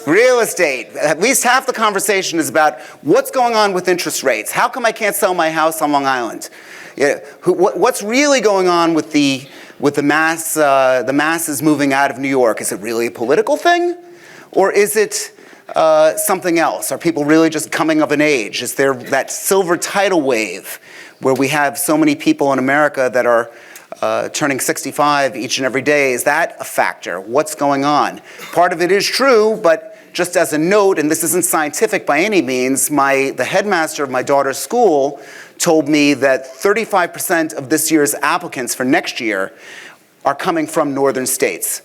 Real estate. At least half the conversation is about what's going on with interest rates. How come I can't sell my house on Long Island? Yeah, what's really going on with the masses moving out of New York? Is it really a political thing, or is it something else? Are people really just coming of an age? Is there that silver tidal wave where we have so many people in America that are turning 65 each and every day? Is that a factor? What's going on? Part of it is true, but just as a note, and this isn't scientific by any means, the headmaster of my daughter's school told me that 35% of this year's applicants for next year are coming from northern states.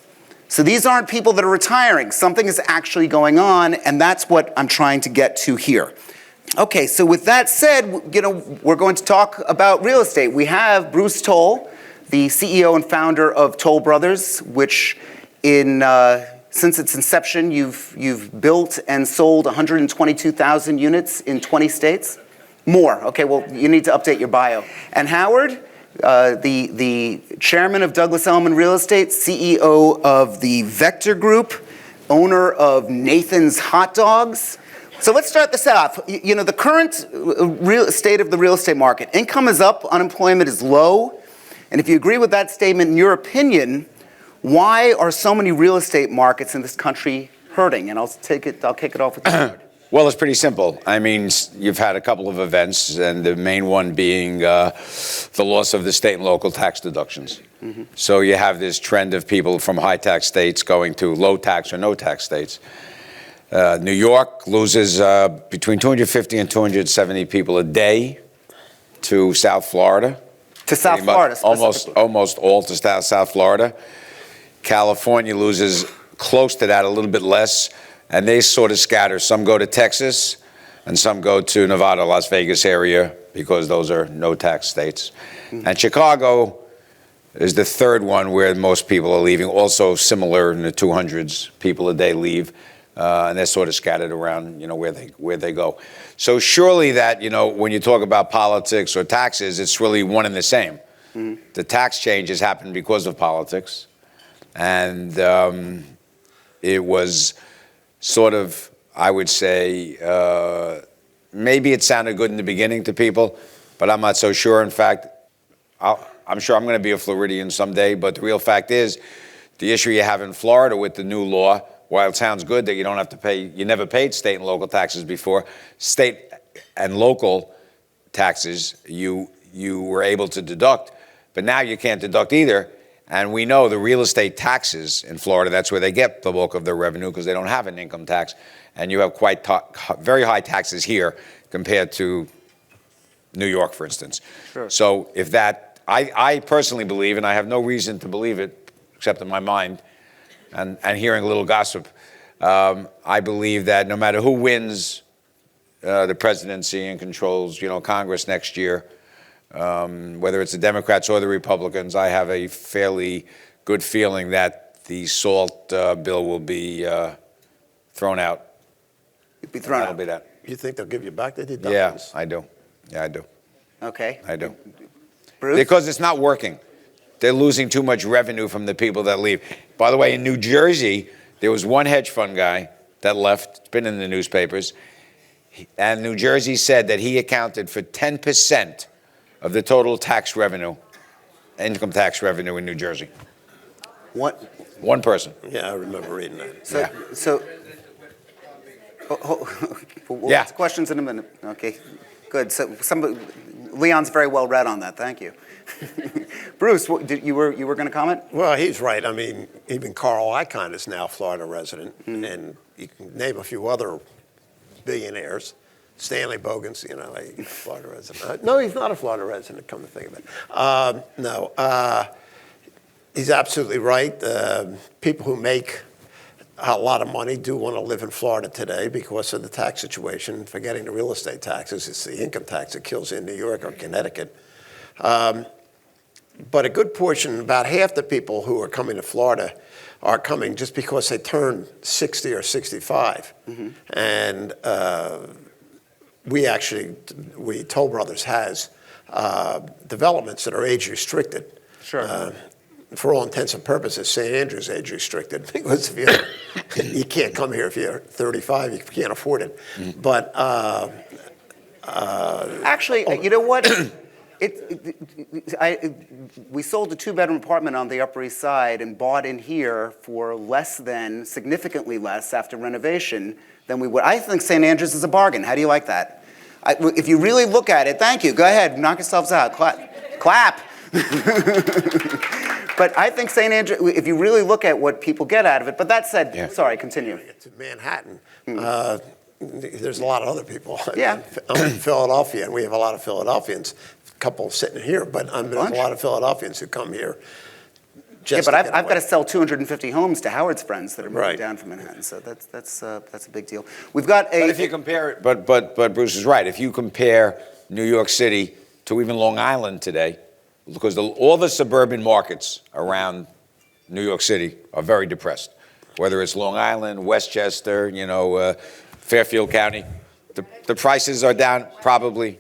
So these aren't people that are retiring. Something is actually going on, and that's what I'm trying to get to here. Okay, so with that said, we're going to talk about real estate. We have Bruce Toll, the CEO and founder of Toll Brothers, which since its inception, you've built and sold 122,000 units in 20 states. More. Okay, well, you need to update your bio. And Howard, the chairman of Douglas Elliman Real Estate, CEO of the Vector Group, owner of Nathan's Hot Dogs. So let's start this off. The current state of the real estate market, income is up, unemployment is low. And if you agree with that statement, in your opinion, why are so many real estate markets in this country hurting? And I'll kick it off with Howard. Well, it's pretty simple. I mean, you've had a couple of events, and the main one being the loss of the state and local tax deductions. Mm-hmm. So you have this trend of people from high tax states going to low tax or no tax states. New York loses between 250 and 270 people a day to South Florida. To South Florida, almost all to South Florida. California loses close to that, a little bit less. And they sort of scatter. Some go to Texas, and some go to Nevada, Las Vegas area, because those are no-tax states. Mm-hmm. And Chicago is the third one where most people are leaving. Also similar in the 200s, people a day leave, and they're sort of scattered around, where they go. So surely that, when you talk about politics or taxes, it's really one and the same. Mm-hmm. The tax changes happened because of politics, and it was sort of, I would say, maybe it sounded good in the beginning to people, but I'm not so sure. In fact, I'm sure I'm going to be a Floridian someday, but the real fact is, the issue you have in Florida with the new law, while it sounds good that you don't have to pay, you never paid state and local taxes before, state and local taxes you were able to deduct, but now you can't deduct either. And we know the real estate taxes in Florida, that's where they get the bulk of their revenue because they don't have an income tax. And you have very high taxes here compared to New York, for instance. Sure. So if that, I personally believe, and I have no reason to believe it except in my mind and hearing a little gossip, I believe that no matter who wins the presidency and controls, Congress next year, whether it's the Democrats or the Republicans, I have a fairly good feeling that the SALT bill will be thrown out. It'll be thrown out. That'll be that. You think they'll give you back the deductions? Yeah, I do. Yeah, I do. Okay. I do. Bruce? Because it's not working. They're losing too much revenue from the people that leave. By the way, in New Jersey, there was one hedge fund guy that left. It's been in the newspapers. And New Jersey said that he accounted for 10% of the total tax revenue, income tax revenue in New Jersey. What? One person. Yeah, I remember reading that. We'll Yeah. ask questions in a minute. Okay, good. So Leon's very well read on that. Thank you. Bruce, you were going to comment? Well, he's right. I mean, even Carl Icahn is now a Florida resident, and you can name a few other billionaires. Stanley Bogen's, a Florida resident. No, he's not a Florida resident, come to think of it. He's absolutely right. People who make a lot of money do want to live in Florida today because of the tax situation. Forgetting the real estate taxes, it's the income tax that kills you in New York or Connecticut. But a good portion, about half the people who are coming to Florida are coming just because they turned 60 or 65. Mm-hmm. And Toll Brothers has developments that are age restricted. Sure. For all intents and purposes, St. Andrews age restricted because You can't come here if you're 35. You can't afford it. But Actually, you know what? We sold a 2-bedroom apartment on the Upper East Side and bought in here for significantly less after renovation than we would. I think St. Andrews is a bargain. How do you like that? If you really look at it, thank you. Go ahead, knock yourselves out. Clap. But I think St. Andrews, if you really look at what people get out of it, but that said, sorry, continue. to Manhattan, there's a lot of other people. Yeah. I'm in Philadelphia, and we have a lot of Philadelphians. A couple sitting here, but there's a lot of Philadelphians who come here. Yeah, but I've got to sell 250 homes to Howard's friends that are moving Right. down from Manhattan, so that's a big deal. We've got a. But if you compare it, but Bruce is right. If you compare New York City to even Long Island today, because all the suburban markets around New York City are very depressed. Whether it's Long Island, Westchester, Fairfield County, the prices are down probably.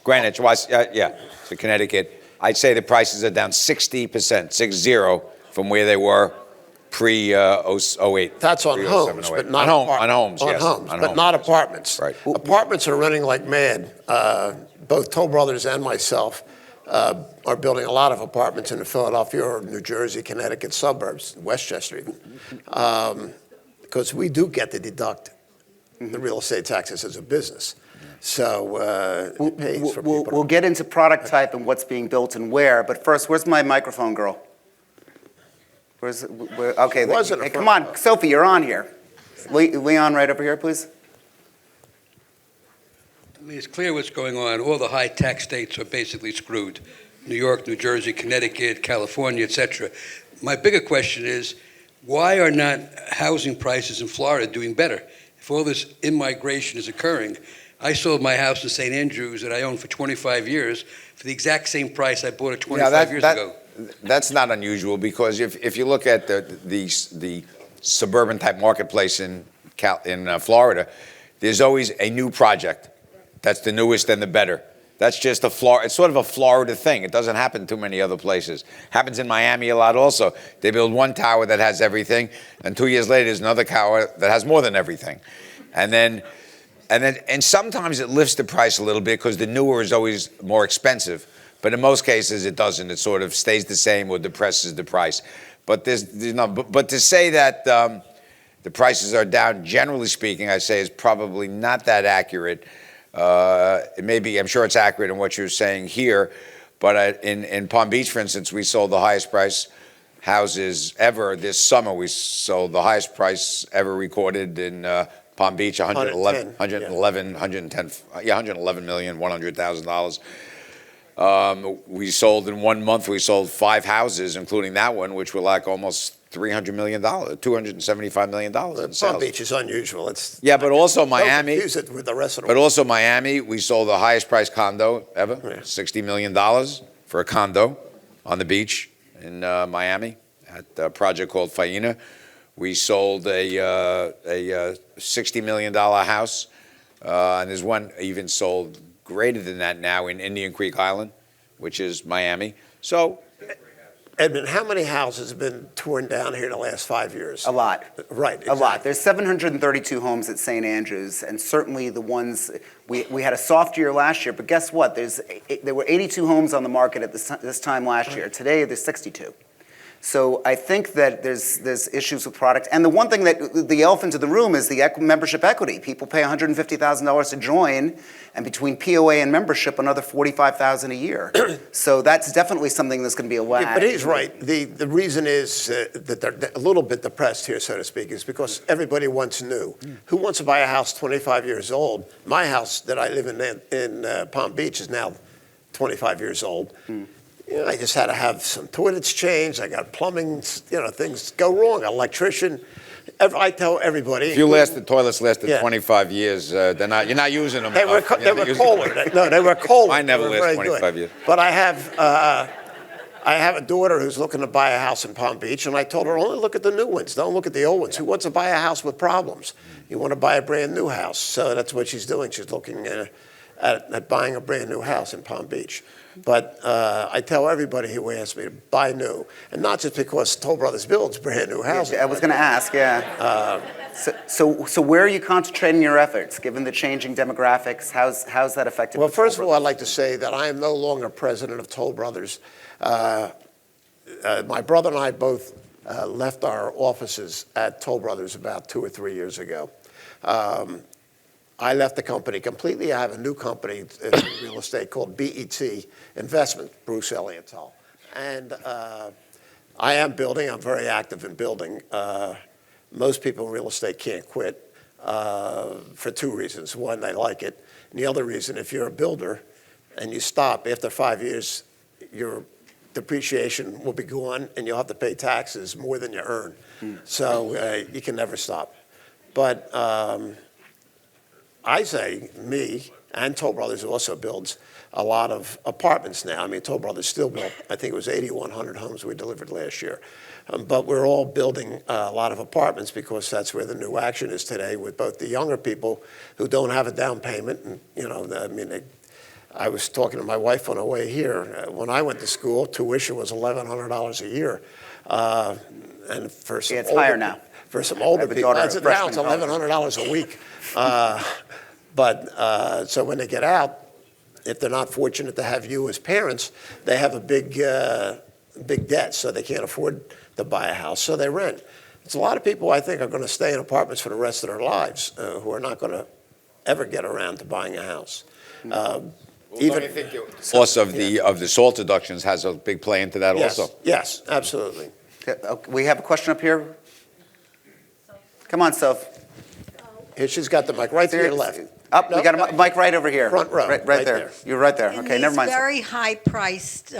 Greenwich, so Connecticut. I'd say the prices are down 60%, 60, from where they were pre-08. That's on 07, homes, 08. but not on homes, on yes. homes, On but homes. not apartments. Right. Apartments are running like mad. Both Toll Brothers and myself are building a lot of apartments in the Philadelphia or New Jersey, Connecticut suburbs, Westchester even, because we do get to deduct the real estate taxes as a business. So it pays for people. We'll get into product type and what's being built and where, but first, where's my microphone girl? Okay, Wasn't a hey, come on, Sophie, you're on here. Leon, right over here, please. I mean, it's clear what's going on. All the high tax states are basically screwed. New York, New Jersey, Connecticut, California, et cetera. My bigger question is, why are not housing prices in Florida doing better? If all this in-migration is occurring, I sold my house in St. Andrews that I owned for 25 years for the exact same price I bought it 25 years ago. That's not unusual, because if you look at the suburban type marketplace in Florida, there's always a new project that's the newest and the better. That's just it's sort of a Florida thing. It doesn't happen too many other places. Happens in Miami a lot also. They build one tower that has everything, and 2 years later there's another tower that has more than everything. And sometimes it lifts the price a little bit because the newer is always more expensive. But in most cases it doesn't. It sort of stays the same or depresses the price. But but to say that the prices are down, generally speaking, I say is probably not that accurate. It may be, I'm sure it's accurate in what you're saying here, but in Palm Beach, for instance, we sold the highest price houses ever this summer. We sold the highest price ever recorded in Palm Beach, $111,100,000. We sold in 1 month, we sold 5 houses, including that one, which were like almost $300 million, $275 million in sales. Palm Beach is unusual. But also Miami. Don't confuse it with the rest of the But world. also Miami, we sold the highest priced condo ever, $60 million for a condo on the beach in Miami at a project called Faina. We sold a $60 million house, and there's one even sold greater than that now in Indian Creek Island, which is Miami. So, Edmund, how many houses have been torn down here in the last 5 years? A lot. Right. A lot. There's 732 homes at St. Andrews, and certainly the ones, we had a soft year last year, but guess what? There were 82 homes on the market at this time last year. Today, there's 62. So I think that there's issues with product. And the one thing that the elephant in the room is the membership equity. People pay $150,000 to join, and between POA and membership, another $45,000 a year. So that's definitely something that's going to be a lag. Yeah, but he's right. The reason is that they're a little bit depressed here, so to speak, is because everybody wants new. Who wants to buy a house 25 years old? My house that I live in Palm Beach is now 25 years old. I just had to have some toilets changed. I got plumbing, things go wrong. Electrician. I tell everybody. if the toilets lasted 25 years, you're not using them. They were Kohler. No, they were Kohler. Mine never They were lasted very 25 good. years. But I have a daughter who's looking to buy a house in Palm Beach, and I told her, only look at the new ones. Don't look at the old ones. Who wants to buy a house with problems? You want to buy a brand new house. So that's what she's doing. She's looking at buying a brand new house in Palm Beach. But I tell everybody who asks me to buy new, and not just because Toll Brothers builds brand new houses. I was going to ask, yeah. So where are you concentrating your efforts, given the changing demographics? How's that affected? Well, first of all, I'd like to say that I am no longer president of Toll Brothers. My brother and I both left our offices at Toll Brothers about 2 or 3 years ago. I left the company completely. I have a new company in real estate called BET Investment, Bruce Elliott. And I am building. I'm very active in building. Most people in real estate can't quit for 2 reasons. One, they like it. And the other reason, if you're a builder and you stop after 5 years, your depreciation will be gone and you'll have to pay taxes more than you earn. So you can never stop. But I say, me and Toll Brothers also builds a lot of apartments now. I mean, Toll Brothers still built, I think it was 8,100 homes we delivered last year. But we're all building a lot of apartments because that's where the new action is today with both the younger people who don't have a down payment. And, you know, I mean, I was talking to my wife on the way here. When I went to school, tuition was $1,100 a year. And for some it's higher now. For some older people, now it's $1,100 a week. So when they get out, if they're not fortunate to have you as parents, they have a big debt, so they can't afford to buy a house, so they rent. It's a lot of people I think are going to stay in apartments for the rest of their lives who are not going to ever get around to buying a house. Even source of the SALT deductions has a big play into that also. Yes, absolutely. We have a question up here. Come on, Soph. Here, she's got the mic right to your left. Up, we got a mic right over here. Front row. Right there. You're right there. Okay, never mind. In this very high-priced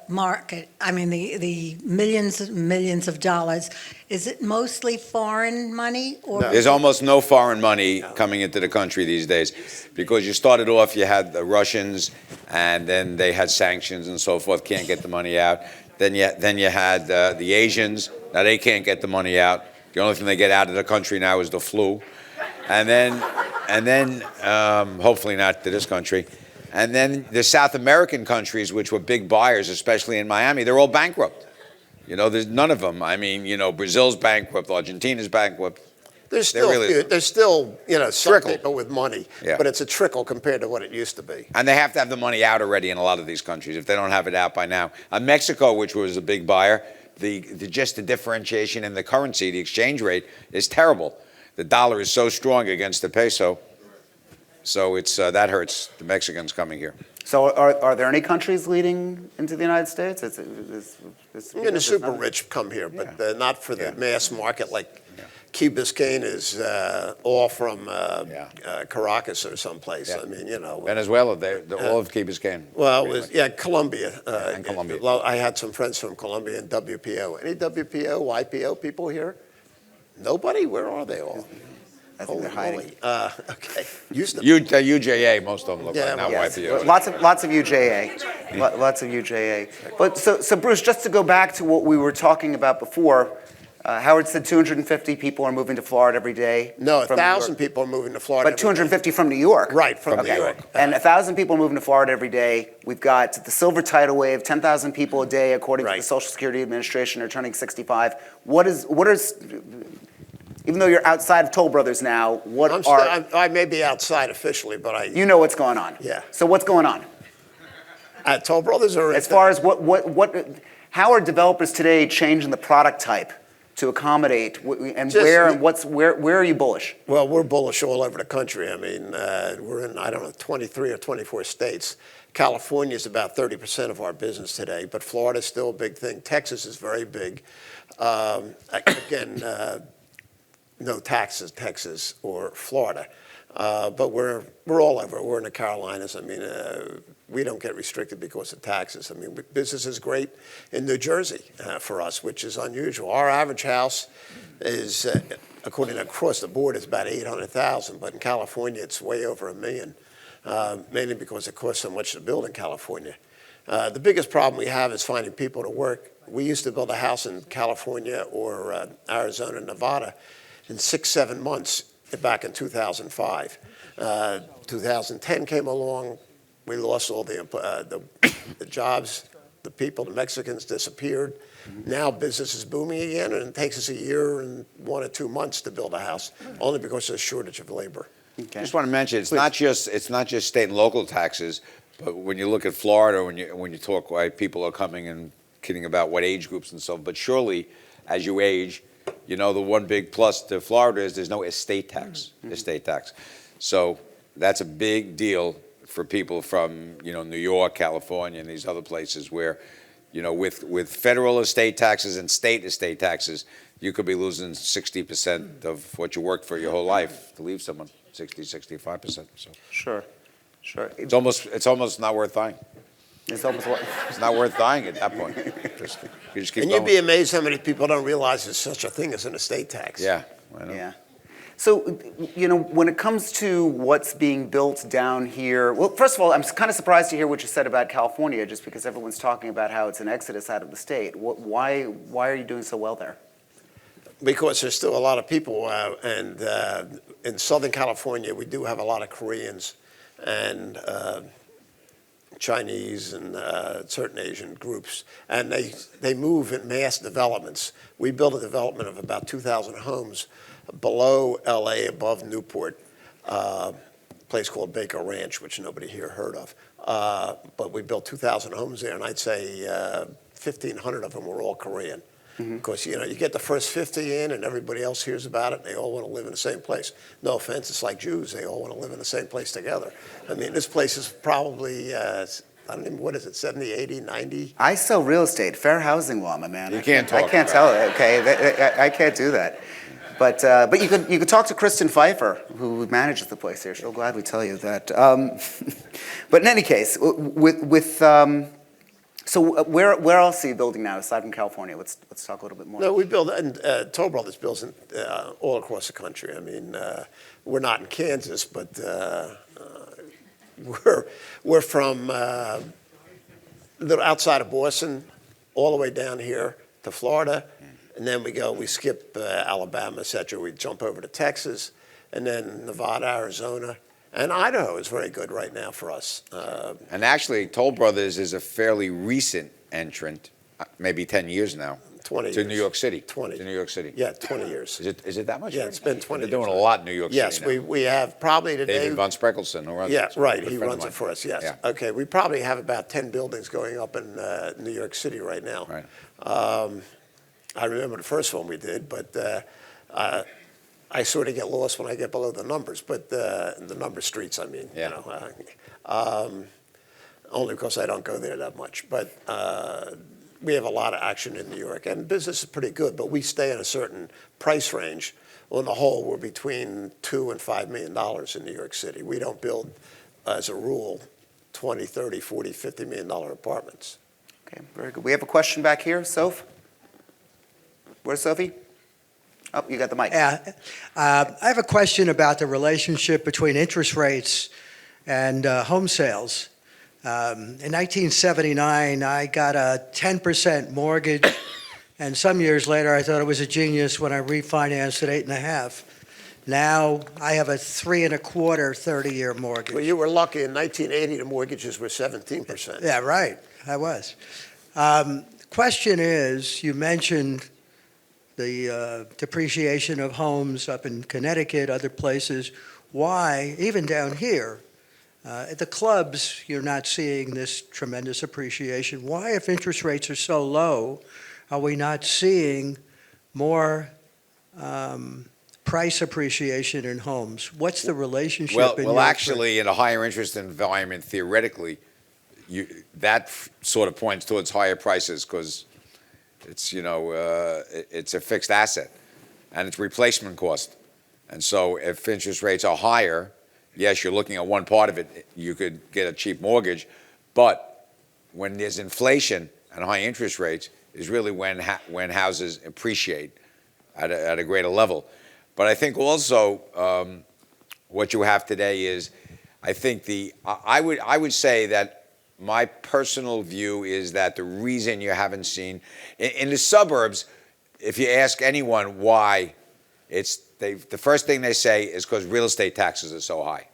market, I mean, the millions and millions of dollars, is it mostly foreign money? Or There's almost no foreign money coming into the country these days because you started off, you had the Russians, and then they had sanctions and so forth, can't get the money out. Then you had the Asians. Now they can't get the money out. The only thing they get out of the country now is the flu. And then hopefully not to this country. And then the South American countries, which were big buyers, especially in Miami, they're all bankrupt. You know, there's none of them. I mean, you know, Brazil's bankrupt, Argentina's bankrupt. There's still some Trickle. people with money, Yeah. but it's a trickle compared to what it used to be. And they have to have the money out already in a lot of these countries if they don't have it out by now. Mexico, which was a big buyer, just the differentiation in the currency, the exchange rate, is terrible. The dollar is so strong against the peso, so that hurts the Mexicans coming here. So are there any countries leading into the United States? The super rich come here, but not for the mass market like Key Biscayne is all from Caracas or someplace. Yeah. I mean, you know. Venezuela, they're all of Key Biscayne. Well, Colombia. And Colombia. I had some friends from Colombia and WPO. Any WPO, YPO people here? Nobody? Where are they all? I think they're hiding. Okay. UJA, most of them look like, not YPO. Lots of UJA. Lots of UJA. But so Bruce, just to go back to what we were talking about before, Howard said 250 people are moving to Florida every day. No, 1,000 people are moving to Florida. But 250 from New York. Right, from New York. And 1,000 people are moving to Florida every day. We've got the silver tidal wave, 10,000 people a day, according to the Social Security Administration, are turning 65. What is even though you're outside of Toll Brothers now, I may be outside officially, but you know what's going on. Yeah. So what's going on? At Toll Brothers, or as far as how are developers today changing the product type to accommodate, and where are you bullish? Well, we're bullish all over the country. I mean, we're in 23 or 24 states. California is about 30% of our business today, but Florida's still a big thing. Texas is very big. Again. No taxes, Texas or Florida, but we're all over. We're in the Carolinas. I mean, we don't get restricted because of taxes. I mean, business is great in New Jersey for us, which is unusual. Our average house is, according to across the board, is about 800,000, but in California it's way over $1 million, mainly because it costs so much to build in California. The biggest problem we have is finding people to work. We used to build a house in California or Arizona, Nevada, in 6-7 months back in 2005. 2010 came along. We lost all the jobs. The people, the Mexicans disappeared. Now business is booming again, and it takes us a year and 1 or 2 months to build a house, only because there's a shortage of labor. Okay. Just want to mention, it's not just state and local taxes, but when you look at Florida, when you talk why people are coming and kidding about what age groups and so, but surely as you age, the one big plus to Florida is there's no estate tax. So that's a big deal for people from New York, California, and these other places where, with federal estate taxes and state estate taxes, you could be losing 60% of what you worked for your whole life to leave someone, 65%. So Sure. it's almost not worth dying. It's almost what? It's not worth dying at that point. You just keep And going. you'd be amazed how many people don't realize there's such a thing as an estate tax. Yeah, I know. Yeah. So, when it comes to what's being built down here, well, first of all, I'm kind of surprised to hear what you said about California, just because everyone's talking about how it's an exodus out of the state. Why are you doing so well there? Because there's still a lot of people, and in Southern California, we do have a lot of Koreans and Chinese and certain Asian groups, and they move in mass developments. We built a development of about 2,000 homes below LA, above Newport, a place called Baker Ranch, which nobody here heard of. But we built 2,000 homes there, and I'd say 1,500 of them were all Korean. Because, you get the first 50 in and everybody else hears about it, and they all want to live in the same place. No offense, it's like Jews. They all want to live in the same place together. I mean, this place is probably, I don't even, what is it, 70, 80, 90? I sell real estate, fair housing law, my man. You can't talk I can't tell it, okay? I can't do that. But you could talk to Kristen Pfeiffer, who manages the place here. She'll gladly tell you that. But in any case, so where else are you building now aside from California? Let's talk a little bit more. No, we build, and Toll Brothers builds all across the country. I mean, we're not in Kansas, but we're from a little outside of Boston, all the way down here to Florida, and then we skip Alabama, et cetera. We jump over to Texas, and then Nevada, Arizona. And Idaho is very good right now for us. And actually, Toll Brothers is a fairly recent entrant, maybe 10 years now. 20 to years. New York City. 20. To New York City. Yeah, 20 years. Is it that much? Yeah, it's been 20 They're years. doing a lot in New York Yes, City now. we have probably today. David von Spreckelsen, who runs it. Yeah, right. Good He friend of runs mine. it for us, yes. Yeah. Okay, we probably have about 10 buildings going up in New York City right now. Right. I remember the first one we did, but I sort of get lost when I get below the numbers, but the number streets, I mean, Yeah. only because I don't go there that much. But we have a lot of action in New York, and business is pretty good, but we stay in a certain price range. On the whole, we're between $2 and $5 million in New York City. We don't build, as a rule, 20, 30, 40, $50 million apartments. Okay, very good. We have a question back here, Soph. Where's Sophie? Oh, you got the mic. Yeah. I have a question about the relationship between interest rates and home sales. In 1979, I got a 10% mortgage, and some years later, I thought it was a genius when I refinanced at 8.5%. Now, I have a 3.25 30-year mortgage. Well, you were lucky. In 1980, the mortgages were 17%. Yeah, right. I was. Question is, you mentioned the depreciation of homes up in Connecticut, other places. Why, even down here, at the clubs, you're not seeing this tremendous appreciation? Why, if interest rates are so low, are we not seeing more price appreciation in homes? What's the relationship? Well, actually, in a higher interest environment, theoretically, that sort of points towards higher prices because it's it's a fixed asset, and it's replacement cost. And so, if interest rates are higher, yes, you're looking at one part of it. You could get a cheap mortgage, but when there's inflation and high interest rates, is really when houses appreciate at a greater level. But I think also what you have today is, I think I would say that my personal view is that the reason you haven't seen in the suburbs, if you ask anyone why the first thing they say is because real estate taxes are so high.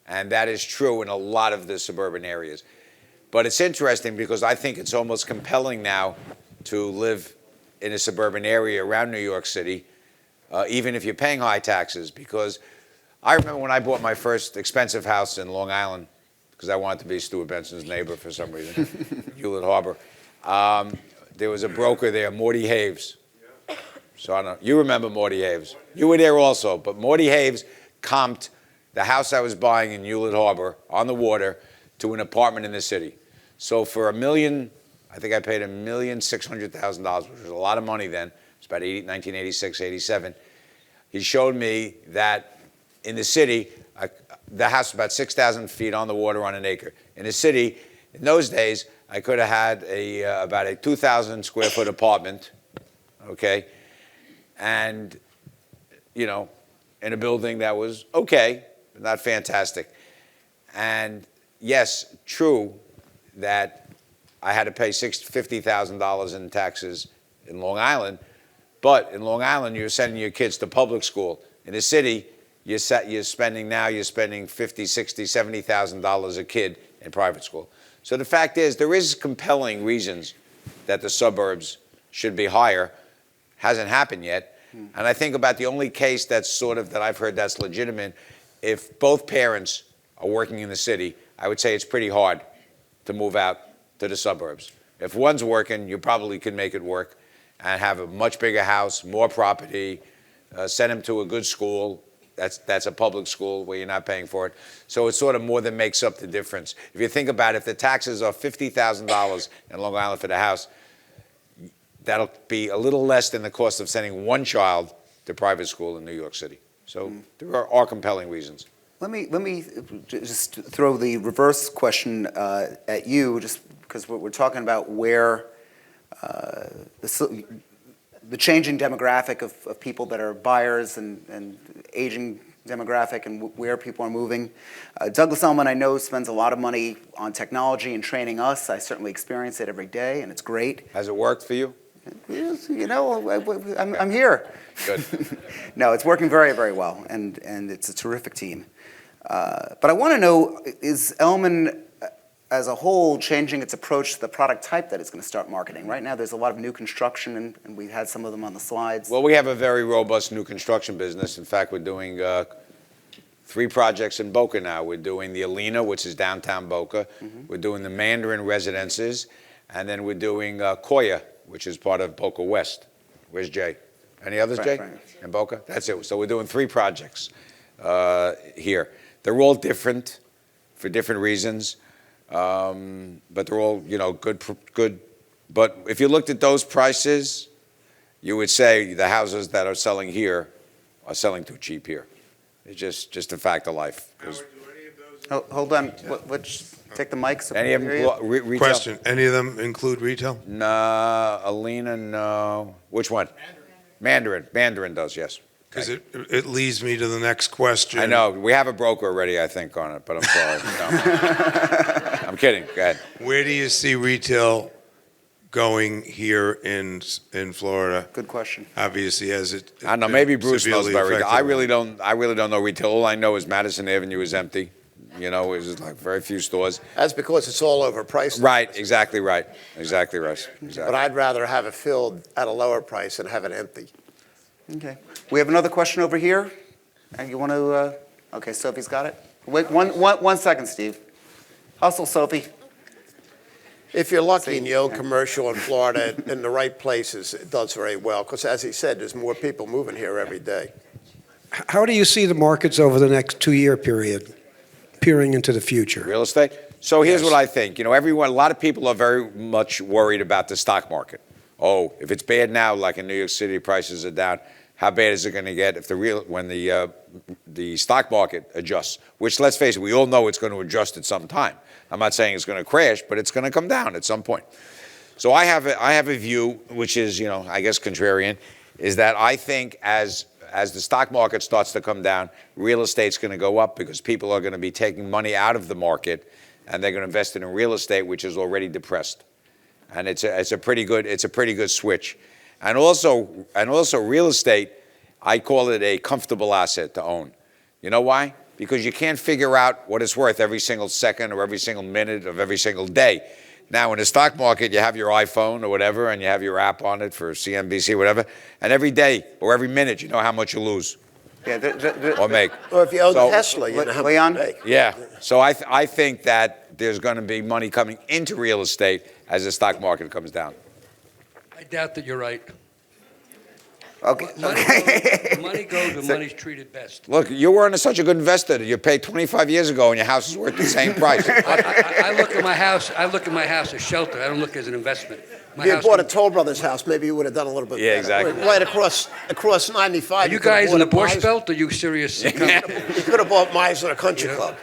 And that is true in a lot of the suburban areas. But it's interesting because I think it's almost compelling now to live in a suburban area around New York City, even if you're paying high taxes. Because I remember when I bought my first expensive house in Long Island, because I wanted to be Stuart Benson's neighbor for some reason, Hewlett Harbor. There was a broker there, Morty Haves. So I don't know. You remember Morty Haves. You were there also, but Morty Haves comped the house I was buying in Hewlett Harbor on the water to an apartment in the city. So for $1 million, I think I paid $1,600,000, which was a lot of money then. It's about 1986, 87. He showed me that in the city, the house was about 6,000 feet on the water on an acre. In the city, in those days, I could have had about a 2,000 square foot apartment, okay, and, you know, in a building that was okay, but not fantastic. And yes, true that I had to pay $50,000 in taxes in Long Island, but in Long Island, you're sending your kids to public school. In the city, you're spending $50,000, $60,000, $70,000 a kid in private school. So the fact is, there is compelling reasons that the suburbs should be higher. Hasn't happened yet. And I think about the only case that's that I've heard that's legitimate, if both parents are working in the city, I would say it's pretty hard to move out to the suburbs. If one's working, you probably can make it work and have a much bigger house, more property, send them to a good school. That's a public school where you're not paying for it. So it's more than makes up the difference. If you think about it, if the taxes are $50,000 in Long Island for the house, that'll be a little less than the cost of sending one child to private school in New York City. So there are compelling reasons. Let me just throw the reverse question at you, just because we're talking about where the changing demographic of people that are buyers and aging demographic and where people are moving. Douglas Elliman, I know, spends a lot of money on technology and training us. I certainly experience it every day, and it's great. Has it worked for you? Yes, you know, I'm here. Good. No, it's working very, very well, and it's a terrific team. But I want to know, is Elliman as a whole changing its approach to the product type that it's going to start marketing? Right now there's a lot of new construction, and we had some of them on the slides. Well, we have a very robust new construction business. In fact, we're doing 3 projects in Boca now. We're doing the Elliman, which is downtown Boca. We're doing the Mandarin residences, and then we're doing Koya, which is part of Boca West. Where's Jay? Any others, Jay? Right. In Boca? That's it. So we're doing 3 projects here. They're all different for different reasons, but they're all, good. But if you looked at those prices, you would say the houses that are selling here are selling too cheap here. It's just a fact of life. Hold on. Let's take the mic. So Any of them retail? Question, any of them include retail? No, Alina, no. Which one? Mandarin. Mandarin does, yes. Because it leads me to the next question. I know. We have a broker already, I think, on it, but I'm sorry. No. I'm kidding. Go ahead. Where do you see retail going here in Florida? Good question. Obviously, as it I don't know. Maybe Bruce knows severely about retail. affected. I really don't know retail. All I know is Madison Avenue is empty. It's like very few stores. That's because it's all overpriced. Right. Exactly right. Exactly right. Exactly. But I'd rather have it filled at a lower price than have it empty. Okay. We have another question over here. And you want to? Okay, Sophie's got it. Wait 1 second, Steve. Hustle, Sophie. If you're lucky and you own commercial in Florida in the right places, it does very well. Because as he said, there's more people moving here every day. How do you see the markets over the next 2-year period, peering into the future? Real estate. So here's what I think. A lot of people are very much worried about the stock market. Oh, if it's bad now, like in New York City, prices are down. How bad is it going to get when the stock market adjusts? Which, let's face it, we all know it's going to adjust at some time. I'm not saying it's going to crash, but it's going to come down at some point. So I have a view, which is, I guess contrarian, is that I think as the stock market starts to come down, real estate's going to go up because people are going to be taking money out of the market and they're going to invest it in real estate, which is already depressed. And it's a pretty good switch. And also real estate I call it a comfortable asset to own. You know why? Because you can't figure out what it's worth every single second or every single minute of every single day. Now, in the stock market, you have your iPhone or whatever, and you have your app on it for CNBC, whatever, and every day or every minute, you know how much you lose Yeah, or make. Or if you own So- Tesla, you know how much Leon? you make. Yeah, so I think that there's going to be money coming into real estate as the stock market comes down. I doubt that you're right. Okay. Money goes when money's treated best. Look, you weren't such a good investor. You paid 25 years ago, and your house is worth the same price. I look at my house. I look at my house as shelter. I don't look as an investment. My If you house had bought a can- Toll Brothers house, maybe you would have done a little bit Yeah, better. exactly. Right across 95. Are you could have guys in the bought a Borscht Meisner- Belt? Or are you serious? You could have bought Meisner Country Yeah. Club.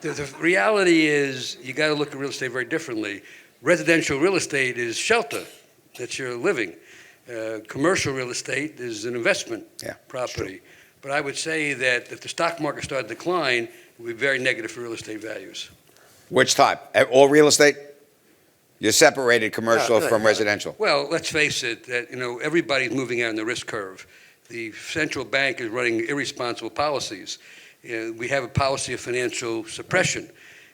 The reality is, you got to look at real estate very differently. Residential real estate is shelter. That's your living. Commercial real estate is an investment property. But I would say that if the stock market started to decline, it would be very negative for real estate values. Which type? All real estate? You separated commercial Yeah, from yeah. residential. Well, let's face it, that, everybody's moving out on the risk curve. The central bank is running irresponsible policies. We have a policy of financial suppression.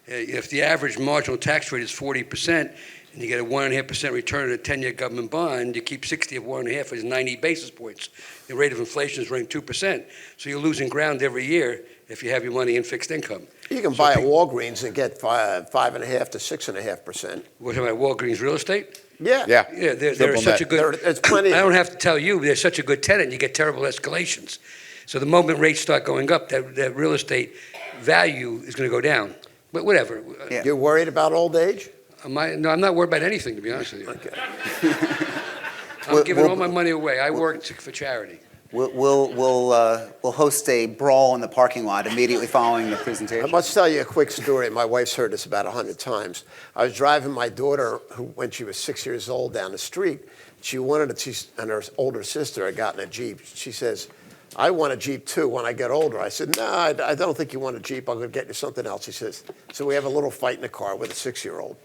If the average marginal tax rate is 40%, and you get a 1.5% return on a 10-year government bond, you keep 60 of 1.5 is 90 basis points. The rate of inflation is running 2%. So you're losing ground every year if you have your money in fixed income. You can buy a Walgreens and get 5.5 to 6.5%. We're talking about Walgreens real estate? Yeah. Yeah. Yeah, they're Triple such a net. good. There's plenty I of don't have to tell you, they're such a good tenant, you get terrible escalations. So the moment rates start going up, that real estate value is going to go down. But whatever. Yeah. You're worried about old age? No, I'm not worried about anything, to be honest with you. Okay. I'm giving all my money away. I work for charity. We'll host a brawl in the parking lot immediately following the I presentation. must tell you a quick story. My wife's heard this about 100 times. I was driving my daughter, when she was 6 years old, down the street. She wanted to, and her older sister had gotten a Jeep. She says, I want a Jeep too when I get older. I said, no, I don't think you want a Jeep. I'm going to get you something else. She says, so we have a little fight in the car with a 6-year-old.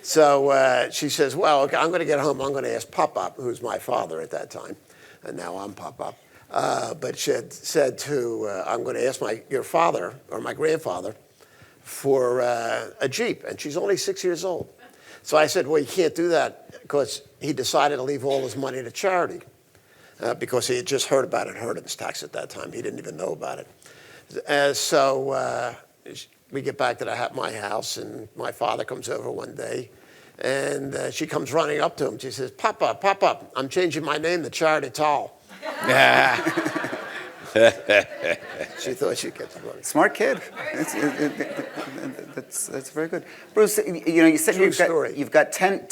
So she says, well, okay, I'm going to get home. I'm going to ask Pop-Up, who's my father at that time. And now I'm Pop-Up. But she had said I'm going to ask your father or my grandfather for a Jeep. And she's only 6 years old. So I said, well, you can't do that because he decided to leave all his money to charity because he had just heard about inheritance tax at that time. He didn't even know about it. So we get back to my house, and my father comes over one day, and she comes running up to him. She says, Papa, I'm changing my name to Charity Tall. She thought she'd get the money. Smart kid. That's very good. Bruce, you said True story. you've got 10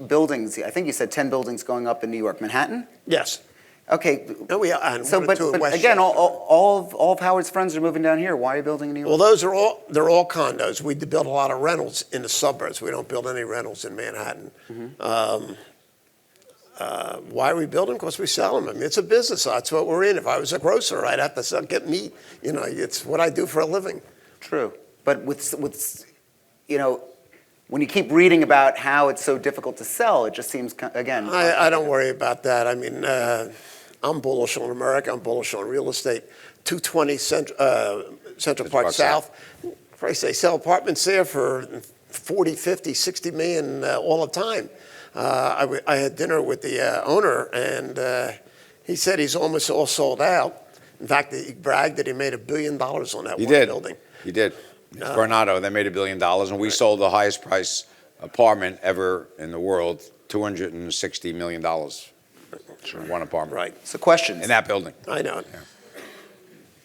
buildings. I think you said 10 buildings going up in New York. Manhattan? Yes. Okay. No, and So, one or but two in again, Westchester. all of Howard's friends are moving down here. Why are you building in New York? Well, they're all condos. We build a lot of rentals in the suburbs. We don't build any rentals in Manhattan. Why are we building? Because we sell them. I mean, it's a business. That's what we're in. If I was a grocer, I'd have to get meat. It's what I do for a living. True. But with when you keep reading about how it's so difficult to sell, it just seems, again. I don't worry about that. I mean, I'm bullish on America. I'm bullish on real estate. 220 Central Park South. Christ, they sell apartments there for 40, 50, 60 million all the time. I had dinner with the owner, and he said he's almost all sold out. In fact, he bragged that he made $1 billion on that building. He did. Coronado, they made $1 billion, and we sold the highest price apartment ever in the world, $260 million for one apartment. Right. So questions. In that building. I know.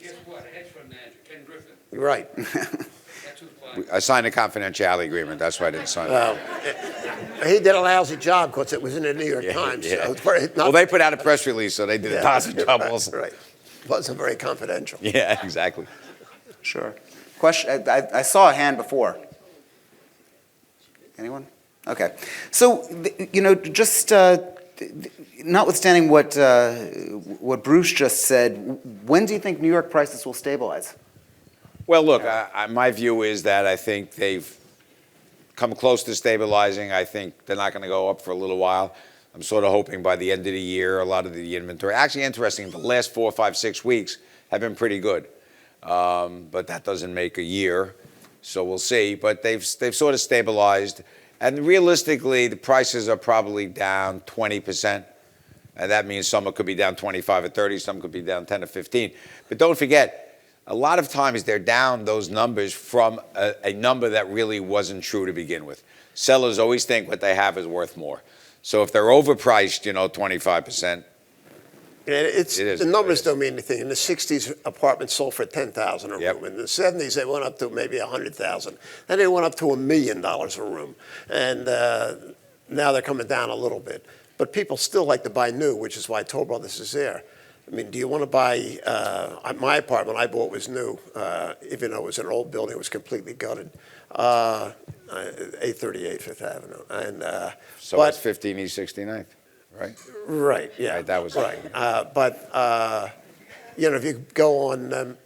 Guess what? A hedge fund manager, Ken Griffin. You're right. That's who's buying. I signed a confidentiality agreement. That's why I didn't sign it. He did a lousy job because it was in the New York Yeah, Times. yeah. So it's very, not, Well, they put out a press release, so they did a thousand right, troubles. right. Wasn't very confidential. Yeah, exactly. Sure. Question. I saw a hand before. Anyone? Okay. So, just notwithstanding what Bruce just said, when do you think New York prices will stabilize? Well, look, my view is that I think they've come close to stabilizing. I think they're not going to go up for a little while. I'm sort of hoping by the end of the year, a lot of the inventory, actually interesting, the last 4, 5, 6 weeks have been pretty good. But that doesn't make a year, so we'll see. But they've sort of stabilized. And realistically, the prices are probably down 20%. And that means some could be down 25 or 30, some could be down 10 or 15. But don't forget, a lot of times they're down those numbers from a number that really wasn't true to begin with. Sellers always think what they have is worth more. So if they're overpriced, 25%. The numbers don't mean anything. In the 60s, apartments sold for $10,000 a room. In the 70s, they went up to maybe $100,000. Then they went up to $1 million a room. And now they're coming down a little bit. But people still like to buy new, which is why Toll Brothers is there. I mean, do you want to buy, my apartment I bought was new, even though it was an old building, it was completely gutted. 838 Fifth Avenue. And, so it's 15 East 69th, right? Right, yeah. Right, that was right. If you go on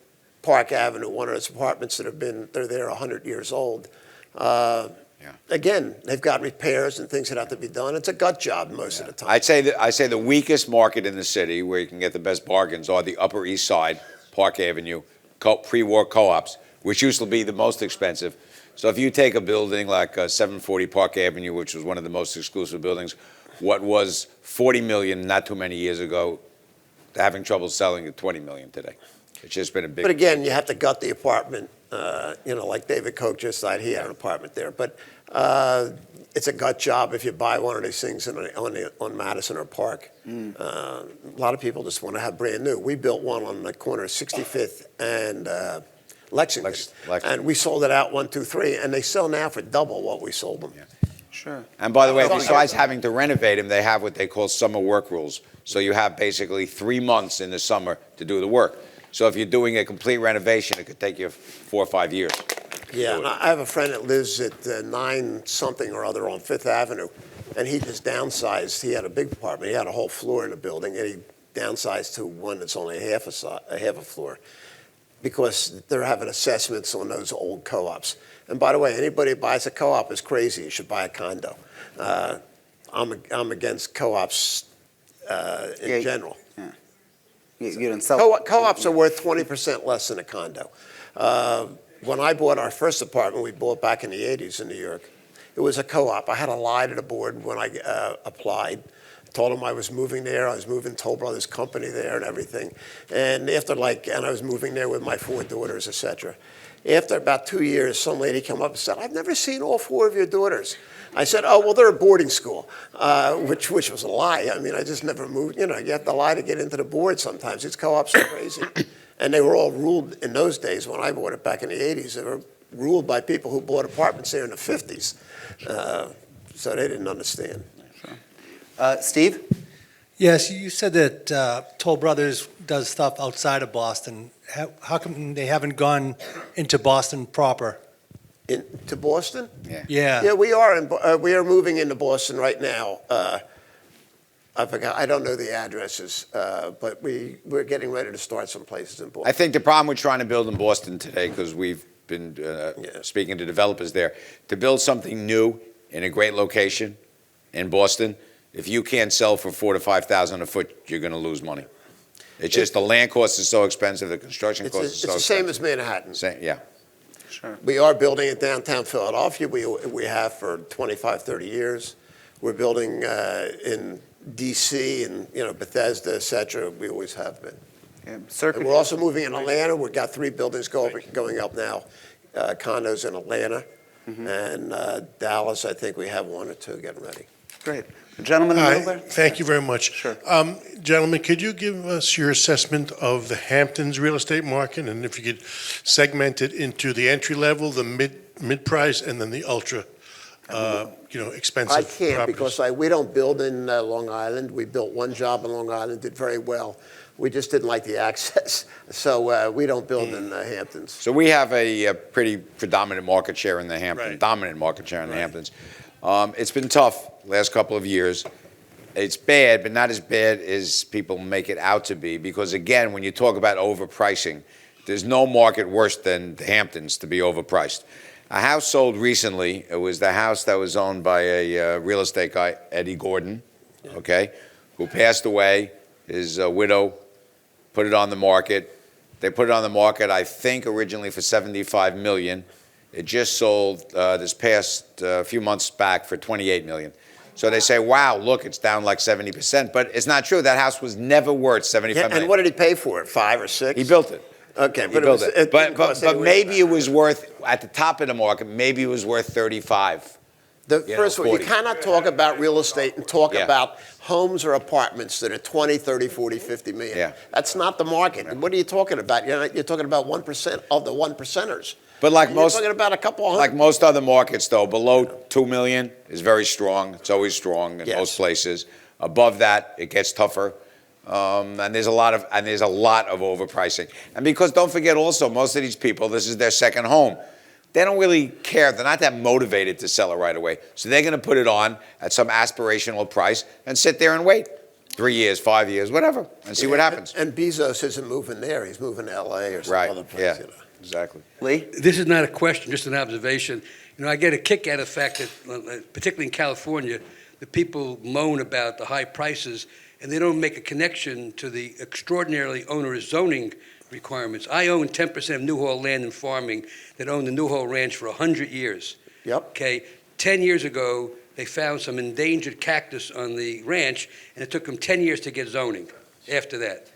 Park Avenue, one of those apartments that they're there 100 years old, again, they've got repairs and things that have to be done. It's a gut job most of the time. I say the weakest market in the city where you can get the best bargains are the Upper East Side, Park Avenue, pre-war co-ops, which used to be the most expensive. So if you take a building like 740 Park Avenue, which was one of the most exclusive buildings, what was $40 million not too many years ago, they're having trouble selling at $20 million today. It's just been a big. But again, you have to gut the apartment. Like David Koch just died, he had an apartment there. But it's a gut job if you buy one of these things on Madison or Park. A lot of people just want to have brand new. We built one on the corner of 65th and Lexington. And we sold it out 1, 2, 3, and they sell now for double what we sold them. Yeah. Sure. And by the way, besides having to renovate them, they have what they call summer work rules. So you have basically 3 months in the summer to do the work. So if you're doing a complete renovation, it could take you 4 or 5 years. Yeah, and I have a friend that lives at 9 something or other on Fifth Avenue, and he just downsized. He had a big apartment. He had a whole floor in the building, and he downsized to one that's only a half a floor because they're having assessments on those old co-ops. And by the way, anybody who buys a co-op is crazy. You should buy a condo. I'm against co-ops in general. Yeah. You don't sell Co-ops are worth 20% less than a condo. When I bought our first apartment, we bought back in the 80s in New York. It was a co-op. I had to lie to the board when I applied. Told them I was moving there. I was moving Toll Brothers company there and everything. And I was moving there with my 4 daughters, etc. After about 2 years, some lady came up and said, "I've never seen all 4 of your daughters." I said, "Oh, well, they're at boarding school," which was a lie. I mean, I just never moved. You have to lie to get into the board sometimes. These co-ops are crazy. And they were all ruled in those days when I bought it back in the 80s. They were ruled by people who bought apartments there in the 50s. So they didn't understand. Steve? Yes, you said that Toll Brothers does stuff outside of Boston. How come they haven't gone into Boston proper? To Boston? Yeah. Yeah, we are moving into Boston right now. I forgot. I don't know the addresses, but we're getting ready to start some places in Boston. I think the problem we're trying to build in Boston today, because we've been speaking to developers there, to build something new in a great location in Boston, if you can't sell for $4,000 to $5,000 a foot, you're going to lose money. It's just the land cost is so expensive, the construction cost is so expensive. It's the same as Manhattan. Yeah. Sure. We are building in downtown Philadelphia. We have for 25, 30 years. We're building in D.C. and Bethesda, et cetera. We always have been. Yeah, and we're also moving in Atlanta. We've got 3 buildings going up now, condos in Atlanta. And Dallas, I think we have 1 or 2 getting ready. Great. Gentlemen in the middle there? Thank you very much. Sure. Gentlemen, could you give us your assessment of the Hamptons real estate market, and if you could segment it into the entry level, the mid-price, and then the ultra, expensive I can't properties? because we don't build in Long Island. We built 1 job in Long Island, did very well. We just didn't like the access, so we don't build in Hamptons. So we have a pretty predominant market share in the Hamptons, Right. dominant market share in the Hamptons. It's been tough last couple of years. It's bad, but not as bad as people make it out to be, because again, when you talk about overpricing, there's no market worse than the Hamptons to be overpriced. A house sold recently. It was the house that was owned by a real estate guy, Eddie Gordon, okay, who passed away. His widow put it on the market. They put it on the market, I think, originally for $75 million. It just sold this past few months back for $28 million. So they say, wow, look, it's down like 70%. But it's not true. That house was never worth $75 million. And what did he pay for it? 5 or 6? He built it. Okay, He but built it. But didn't cost anywhere. maybe it was worth, at the top of the market, maybe it was worth 35. First of all, you 40. cannot talk about real estate and talk Yeah. about homes or apartments that are 20, 30, 40, 50 million. Yeah. That's not the market. And what are you talking about? You're talking about 1% of the 1%ers. But like And most, you're talking about a couple of like hundred. most other markets, though, below 2 million is very strong. It's always strong in Yes. most places. Above that, it gets tougher. And there's a lot of overpricing. And because don't forget also, most of these people, this is their second home. They don't really care. They're not that motivated to sell it right away. So they're going to put it on at some aspirational price and sit there and wait 3 years, 5 years, whatever, and see what happens. And Bezos isn't moving there. He's moving to L.A. or some Right. other place. Yeah. You know. Exactly. Lee? This is not a question, just an observation. I get a kick out of the fact that, particularly in California, the people moan about the high prices, and they don't make a connection to the extraordinarily onerous zoning requirements. I own 10% of Newhall Land and Farming that owned the Newhall Ranch for 100 years. Yep. Okay, 10 years ago, they found some endangered cactus on the ranch, and it took them 10 years to get zoning after that.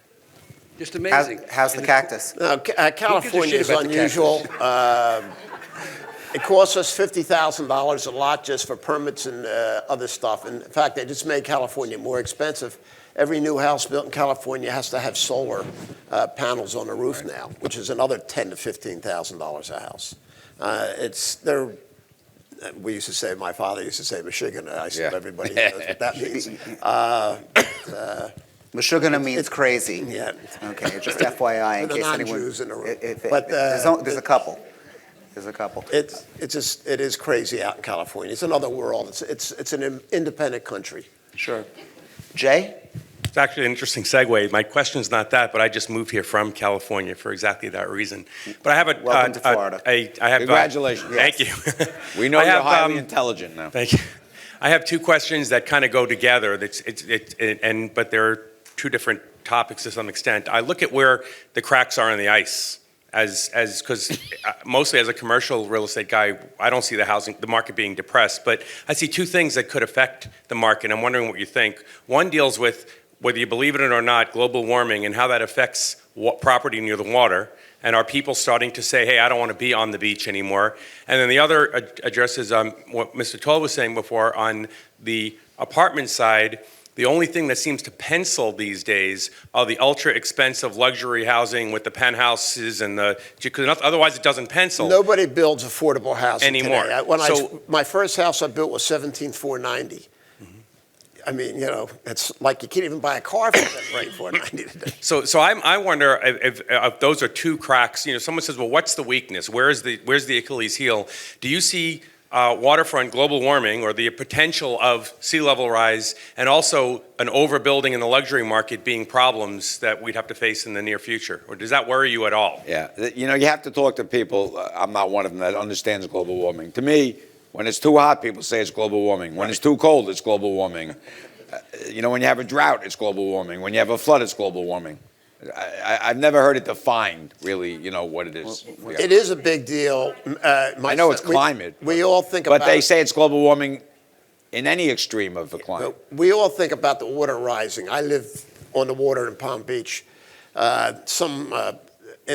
Just amazing. How's the cactus? No, California is about the unusual. It costs us $50,000 a lot just for permits and other stuff. And in fact, they just made California more expensive. Every new house built in California has to have solar panels on the roof now, which is another $10,000 to $15,000 a house. We used to say, my father used to say, Michigan. I said, everybody knows what that means. Meshuggah means crazy. Yeah. Okay, just FYI in For the case anyone. non-Jews in the room. But there's a couple. There's a couple. It is crazy out in California. It's another world. It's an independent country. Sure. Jay? It's actually an interesting segue. My question's not that, but I just moved here from California for exactly that reason. But I have a Welcome to Florida. I have Congratulations. Thank you. We know I you're have, highly intelligent now. Thank you. I have two questions that kind of go together. But they're two different topics to some extent. I look at where the cracks are in the ice, because mostly as a commercial real estate guy, I don't see the market being depressed. But I see two things that could affect the market. I'm wondering what you think. One deals with, whether you believe it or not, global warming and how that affects property near the water. And are people starting to say, hey, I don't want to be on the beach anymore? And then the other addresses what Mr. Toll was saying before on the apartment side. The only thing that seems to pencil these days are the ultra expensive luxury housing with the penthouses and because otherwise it doesn't pencil. Nobody builds affordable housing Anymore. today. My first house I built was $17,490. I mean, it's like you can't even buy a car for that rate, $490 today. So I wonder if those are two cracks. Someone says, well, what's the weakness? Where's the Achilles heel? Do you see waterfront global warming or the potential of sea level rise and also an overbuilding in the luxury market being problems that we'd have to face in the near future? Or does that worry you at all? Yeah, you have to talk to people. I'm not one of them that understands global warming. To me, when it's too hot, people say it's global warming. When it's too cold, it's global warming. When you have a drought, it's global warming. When you have a flood, it's global warming. I've never heard it defined, really, what it is. Yeah. It is a big deal. I know it's climate. We all think about But they say it's global warming in any extreme of the climate. We all think about the water rising. I live on the water in Palm Beach. In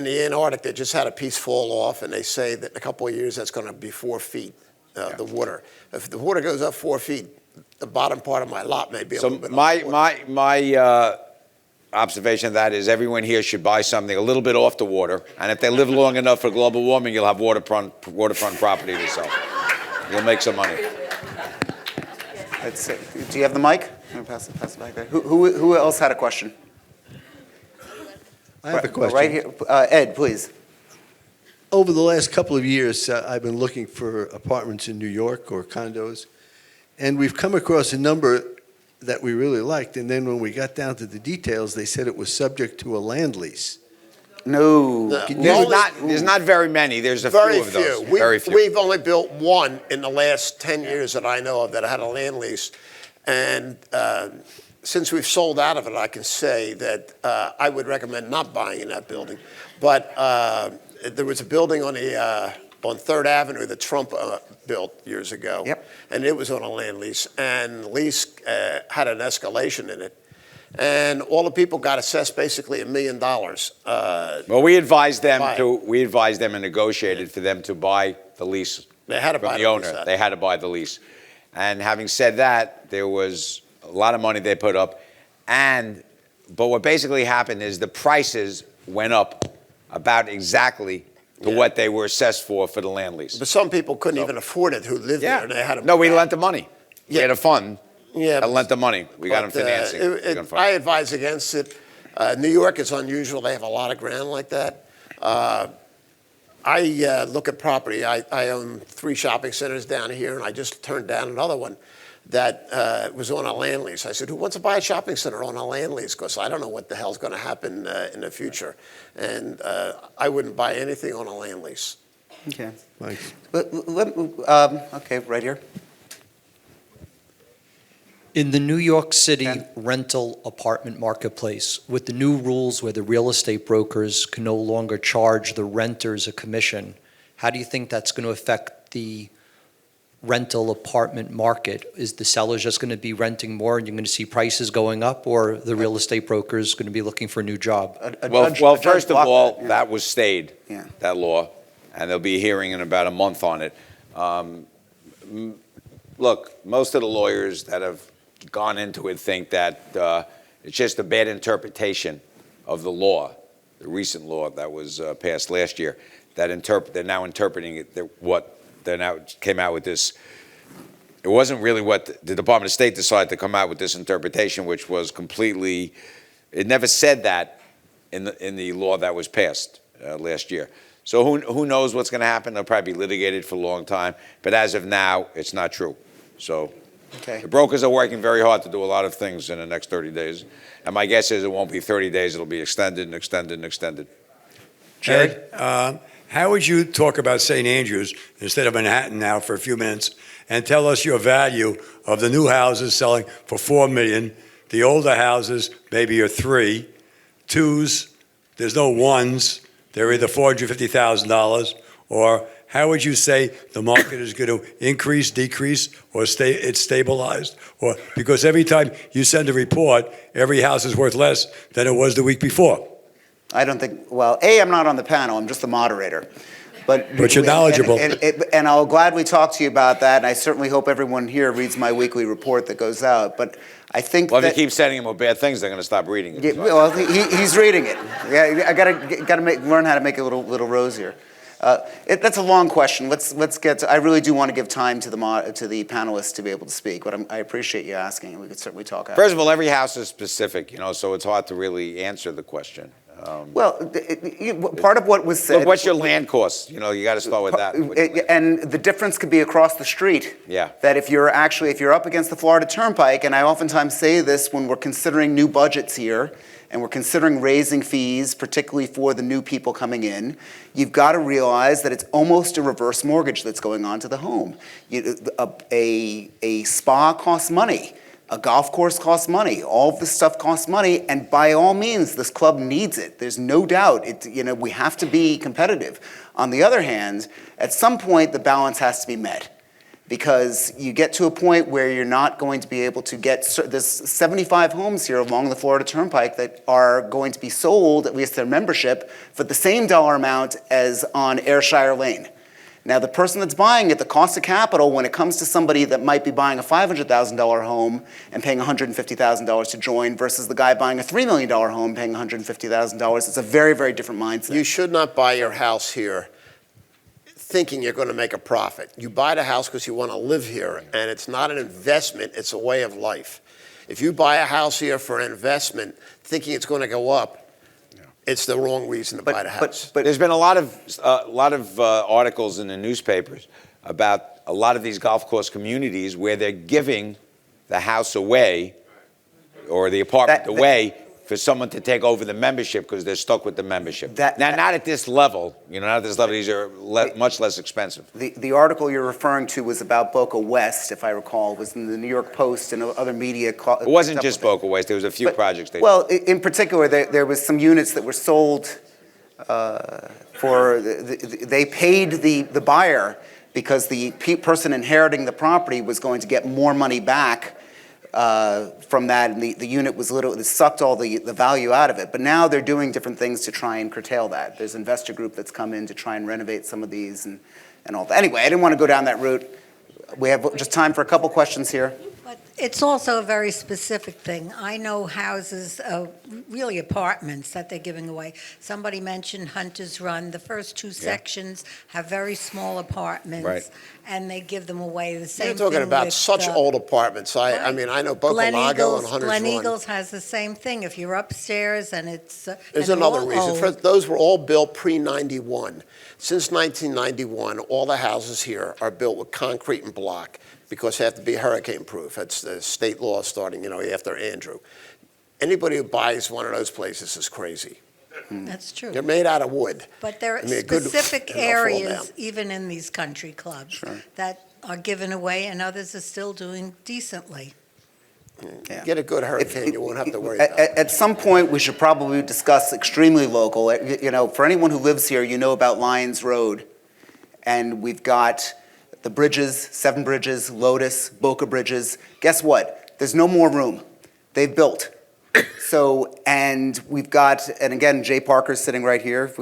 the Antarctic, they just had a piece fall off, and they say that in a couple of years that's going to be 4 feet, the water. If the water goes up 4 feet, the bottom part of my lot may be a little bit my observation of that is everyone here should buy something a little bit off the water, and if they live long enough for global warming, you'll have waterfront property to sell. You'll make some money. Do you have the mic? I'm gonna pass it back there. Who else had a question? I have a question. Right here. Ed, please. Over the last couple of years, I've been looking for apartments in New York or condos, and we've come across a number that we really liked, and then when we got down to the details, they said it was subject to a land lease. No. There's not very many. There's a few of those. Very few. We've only built one in the last 10 years that I know of that had a land lease. And since we've sold out of it, I can say that I would recommend not buying in that building. But there was a building on 3rd Avenue that Trump built years ago. Yep. And it was on a land lease. And the lease had an escalation in it. And all the people got assessed basically $1 million. Well, we advised them and negotiated for them to buy the lease They had to from buy the the owner. lease. They had to buy the lease. And having said that, there was a lot of money they put up. But what basically happened is the prices went up about exactly to what they were assessed for the land lease. But some people couldn't even afford it who lived there. And they had to No, we lent the money. We had a fund. Yeah, I lent the money. We got them financing. I advise against it. New York is unusual. They have a lot of ground like that. I look at property. I own 3 shopping centers down here, and I just turned down another one that was on a land lease. I said, who wants to buy a shopping center on a land lease? Because I don't know what the hell's going to happen in the future. And I wouldn't buy anything on a land lease. Okay. Thanks. Okay, right here. In the New York City rental apartment marketplace, with the new rules where the real estate brokers can no longer charge the renters a commission, how do you think that's going to affect the rental apartment market? Is the sellers just going to be renting more and you're going to see prices going up, or the real estate brokers going to be looking for a new job? Well, first of all, that was stayed, Yeah. that law, and there'll be a hearing in about a month on it. Look, most of the lawyers that have gone into it think that it's just a bad interpretation of the law, the recent law that was passed last year, that they're now interpreting it, they now came out with this. It wasn't really what the Department of State decided to come out with, this interpretation, which was completely, it never said that in the law that was passed last year. So who knows what's going to happen? They'll probably be litigated for a long time. But as of now, it's not true. So the brokers are working very hard to do a lot of things in the next 30 days. And my guess is it won't be 30 days. It'll be extended and extended and extended. Ed, how would you talk about St. Andrews instead of Manhattan now for a few minutes, and tell us your value of the new houses selling for $4 million, the older houses maybe are 3, 2s, there's no 1s, they're either $450,000, or how would you say the market is going to increase, decrease, or it's stabilized? Or because every time you send a report, every house is worth less than it was the week before. I don't think, well, I'm not on the panel, I'm just the moderator. But you're knowledgeable. And I'll gladly talk to you about that, and I certainly hope everyone here reads my weekly report that goes out. But I think Well, if you keep sending them bad things, they're going to stop reading it. Yeah, well, he's reading it. Yeah, I gotta learn how to make it a little rosier. That's a long question. Let's get to, I really do want to give time to the panelists to be able to speak, but I appreciate you asking, and we could certainly talk after. First of all, every house is specific, so it's hard to really answer the question. Well, part of what was said. Look, what's your land cost? You got to start with that. And the difference could be across the street. Yeah. That if you're up against the Florida Turnpike, and I oftentimes say this when we're considering new budgets here, and we're considering raising fees, particularly for the new people coming in, you've got to realize that it's almost a reverse mortgage that's going on to the home. A spa costs money. A golf course costs money. All of this stuff costs money, and by all means, this club needs it. There's no doubt. We have to be competitive. On the other hand, at some point, the balance has to be met, because you get to a point where you're not going to be able to get. There's 75 homes here along the Florida Turnpike that are going to be sold, at least their membership, for the same dollar amount as on Ayrshire Lane. Now, the person that's buying it, the cost of capital, when it comes to somebody that might be buying a $500,000 home and paying $150,000 to join versus the guy buying a $3 million home paying $150,000, it's a very, very different mindset. You should not buy your house here thinking you're going to make a profit. You buy the house because you want to live here, and it's not an investment, it's a way of life. If you buy a house here for an investment thinking it's going to go up, it's the wrong reason to buy the house. But there's been a lot of articles in the newspapers about a lot of these golf course communities where they're giving the house away or the apartment away for someone to take over the membership because they're stuck with the membership. Not at this level. Not at this level. These are much less expensive. The article you're referring to was about Boca West, if I recall. It was in the New York Post and other media. It wasn't just Boca West. There was a few projects. Well, in particular, there was some units that were sold they paid the buyer because the person inheriting the property was going to get more money back from that, and the unit was literally sucked all the value out of it. But now they're doing different things to try and curtail that. There's an investor group that's come in to try and renovate some of these and all that. Anyway, I didn't want to go down that route. We have just time for a couple questions here. But it's also a very specific thing. I know houses, really apartments that they're giving away. Somebody mentioned Hunter's Run. The first two sections have very small apartments. Right. And they give them away. The same You're talking thing about with, such old apartments. I mean, I know Boca Lago and Hunter's Glen Run. Eagles has the same thing. If you're upstairs and it's There's and they're another all reason. old. First, those were all built pre-91. Since 1991, all the houses here are built with concrete and block because they have to be hurricane-proof. That's the state law starting, after Andrew. Anybody who buys one of those places is crazy. That's true. They're made out of wood. But there are I mean, good- specific and they'll fall areas, down. even in these country clubs, Sure. that are given away and others are still doing decently. Yeah. Get a good hurricane, you won't have to worry about it. At some point, we should probably discuss extremely local. For anyone who lives here, you know about Lyons Road. And we've got the bridges, 7 bridges, Lotus, Boca Bridges. Guess what? There's no more room. They've built. So, and we've got, and again, Jay Parker's sitting right here.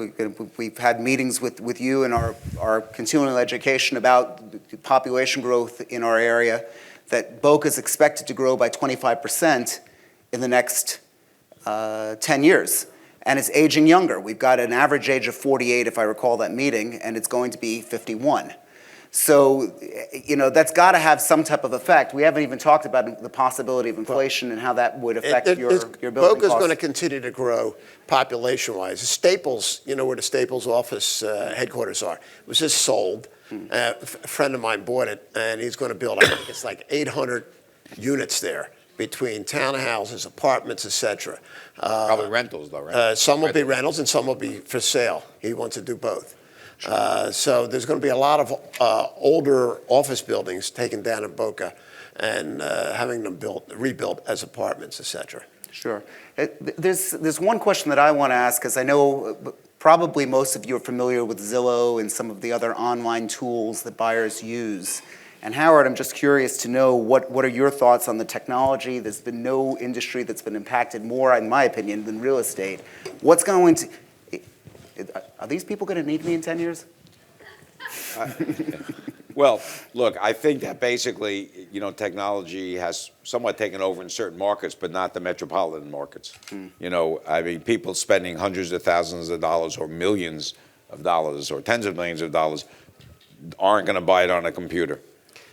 We've had meetings with you and our continuing education about the population growth in our area, that Boca is expected to grow by 25% in the next 10 years. And it's aging younger. We've got an average age of 48, if I recall that meeting, and it's going to be 51. So, that's got to have some type of effect. We haven't even talked about the possibility of inflation and how that would affect your building Boca's costs. going to continue to grow population-wise. Staples, where the Staples office headquarters are, was just sold. A friend of mine bought it, and he's going to build, I think it's like 800 units there between townhouses, apartments, etc. Probably rentals, though, right? Some will be rentals, and some will be for sale. He wants to do both. So there's going to be a lot of older office buildings taken down in Boca and having them rebuilt as apartments, etc. Sure. There's one question that I want to ask, because I know probably most of you are familiar with Zillow and some of the other online tools that buyers use. And Howard, I'm just curious to know what are your thoughts on the technology? There's been no industry that's been impacted more, in my opinion, than real estate. What's going to... Are these people going to need me in 10 years? Well, look, I think that basically, technology has somewhat taken over in certain markets, but not the metropolitan markets. People spending hundreds of thousands of dollars or millions of dollars or tens of millions of dollars aren't going to buy it on a computer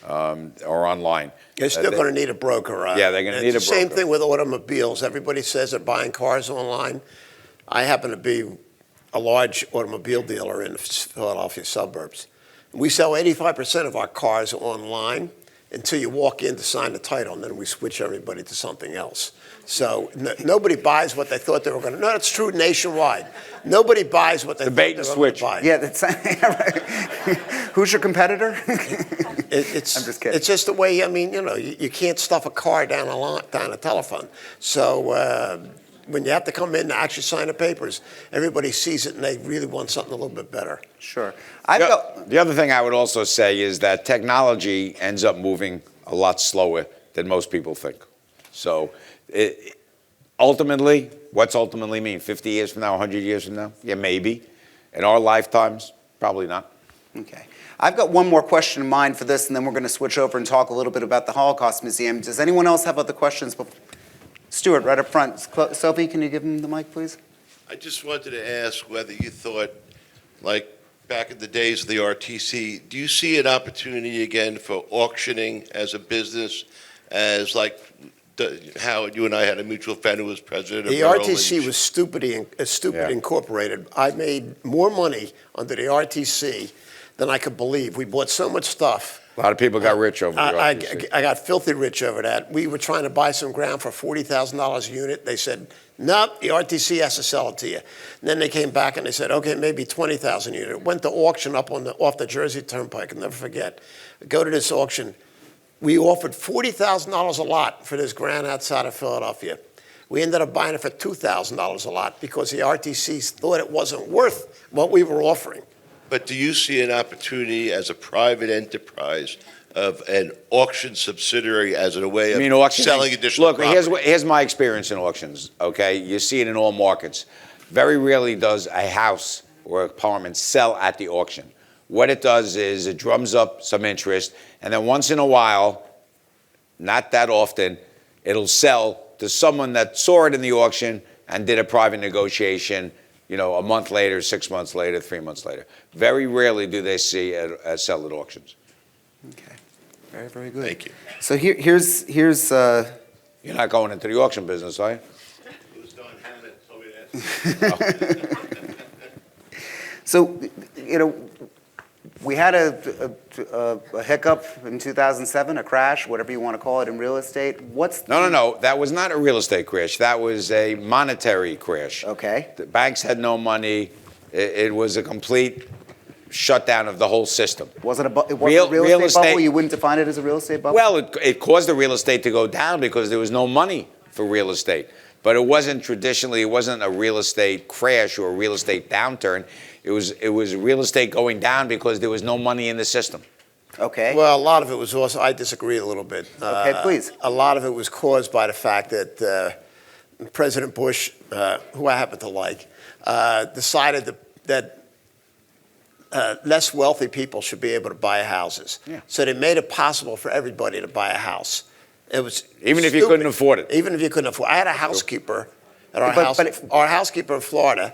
or online. They're still going to need a broker. Yeah, they're going to need a broker. Same thing with automobiles. Everybody says they're buying cars online. I happen to be a large automobile dealer in the Philadelphia suburbs. We sell 85% of our cars online until you walk in to sign the title, and then we switch everybody to something else. So nobody buys what they thought they were going to. No, that's true nationwide. Nobody buys what they thought they were going to buy. Yeah, that's who's your competitor? I'm just kidding. It's just the way. You can't stuff a car down a telephone. So when you have to come in to actually sign the papers, everybody sees it and they really want something a little bit better. Sure. The other thing I would also say is that technology ends up moving a lot slower than most people think. So ultimately, what's ultimately mean? 50 years from now, 100 years from now? Yeah, maybe. In our lifetimes, probably not. Okay. I've got one more question in mind for this, and then we're going to switch over and talk a little bit about the Holocaust Museum. Does anyone else have other questions? Stuart, right up front. Sophie, can you give him the mic, please? I just wanted to ask whether you thought, like back in the days of the RTC, do you see an opportunity again for auctioning as a business, as like Howard, you and I had a mutual friend who was president of The Merrill RTC Lynch. was stupid incorporated. I made more money under the RTC than I could believe. We bought so much stuff. A lot of people got rich over the RTC. I got filthy rich over that. We were trying to buy some ground for $40,000 a unit. They said Nope, the RTC has to sell it to you. And then they came back and they said, okay, maybe 20,000 units. It went to auction up off the Jersey Turnpike. I'll never forget. Go to this auction. We offered $40,000 a lot for this grant outside of Philadelphia. We ended up buying it for $2,000 a lot because the RTC thought it wasn't worth what we were offering. But do you see an opportunity as a private enterprise of an auction subsidiary as a way of auctioning? selling additional Look, property? here's my experience in auctions, okay? You see it in all markets. Very rarely does a house or apartment sell at the auction. What it does is it drums up some interest, and then once in a while, not that often, it'll sell to someone that saw it in the auction and did a private negotiation, a month later, 6 months later, 3 months later. Very rarely do they see it sell at auctions. Okay, very, very good. Thank you. So here's You're not going into the auction business, are you? Who's Don Hammett told me that. So, we had a hiccup in 2007, a crash, whatever you want to call it, in real estate. No. That was not a real estate crash. That was a monetary crash. Okay. The banks had no money. It was a complete shutdown of the whole system. Was it a real estate bubble? You wouldn't define it as a real estate bubble? Well, it caused the real estate to go down because there was no money for real estate. But it wasn't a real estate crash or a real estate downturn. It was real estate going down because there was no money in the system. Okay. Well, a lot of it was also, I disagree a little bit. Okay, please. A lot of it was caused by the fact that President Bush, who I happen to like, decided that less wealthy people should be able to buy houses. Yeah. So they made it possible for everybody to buy a house. It was Even if you stupid. couldn't afford it. Even if you couldn't afford it. I had a housekeeper at our house. Our housekeeper in Florida,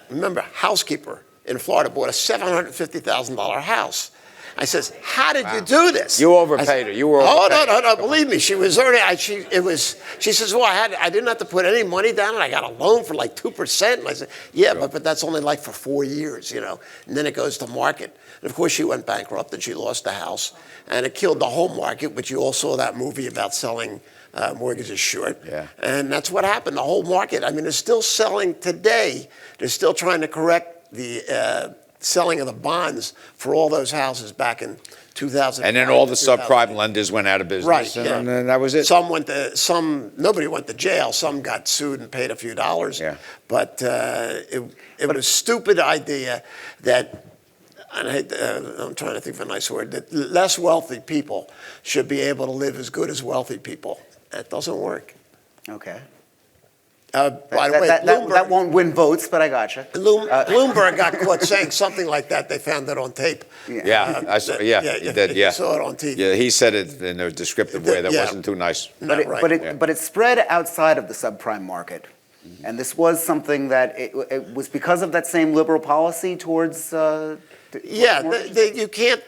remember, housekeeper in Florida bought a $750,000 house. I says, how did you do this? You overpaid her. You were overpaid. Oh, no, believe me. She was earning, she says, well, I didn't have to put any money down, and I got a loan for like 2%. And I said, yeah, but that's only like for 4 years, And then it goes to market. And of course, she went bankrupt and she lost the house. And it killed the whole market, which you all saw that movie about selling mortgages short. Yeah. And that's what happened, the whole market. I mean, they're still selling today. They're still trying to correct the selling of the bonds for all those houses back in 2000. And then all the subprime lenders went out of business. Right, And yeah. then that was it. Nobody went to jail. Some got sued and paid a few dollars. Yeah. But it was a stupid idea that, and I'm trying to think of a nice word, that less wealthy people should be able to live as good as wealthy people. That doesn't work. Okay. By the way, that won't win votes, but I gotcha. Bloomberg got caught saying something like that. They found it on tape. Yeah, he did, yeah. You saw it on TV. Yeah, he said it in a descriptive way that wasn't too nice. But it spread outside of the subprime market. And this was something that it was because of that same liberal policy towards you can't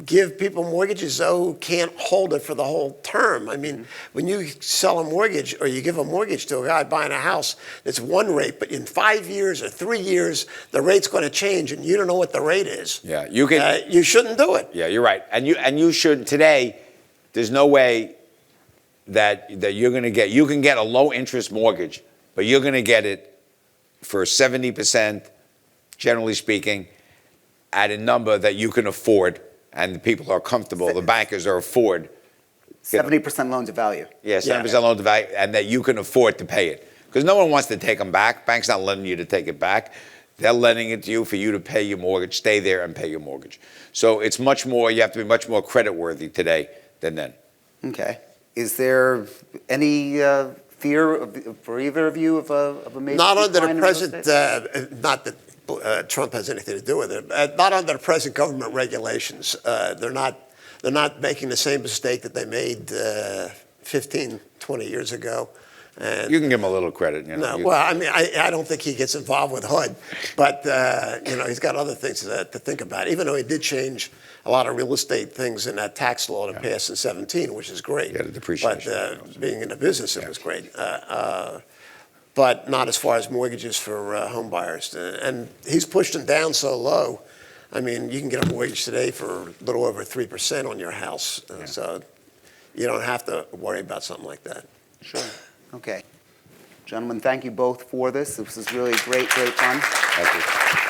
give people mortgages, though, who can't hold it for the whole term. I mean, when you sell a mortgage or you give a mortgage to a guy buying a house, it's one rate, but in 5 years or 3 years, the rate's going to change, and you don't know what the rate is. Yeah, you can. You shouldn't do it. Yeah, you're right, and you should today. There's no way that you're going to get. You can get a low interest mortgage, but you're going to get it for 70%, generally speaking, at a number that you can afford. And the people are comfortable, the bankers are afford. 70% loan to value. Yeah, 70% loan to value, and that you can afford to pay it. Because no one wants to take them back. Bank's not lending you to take it back. They're lending it to you for you to pay your mortgage, stay there and pay your mortgage. So it's much more, you have to be much more credit worthy today than then. Okay. Is there any fear for either of you of a major Not under decline the in present, real estate? not that Trump has anything to do with it. Not under the present government regulations. They're not making the same mistake that they made 15, 20 years ago. And you can give him a little credit. No, well, I mean, I don't think he gets involved with HUD, but he's got other things to think about. Even though he did change a lot of real estate things in that tax law that passed in 2017, which is great. Yeah, the depreciation. But being in the business, it was great. But not as far as mortgages for home buyers. And he's pushed them down so low. I mean, you can get a mortgage today for a little over 3% on your house. So you don't have to worry about something like that. Sure. Okay. Gentlemen, thank you both for this. This was really great, great fun. Thank you.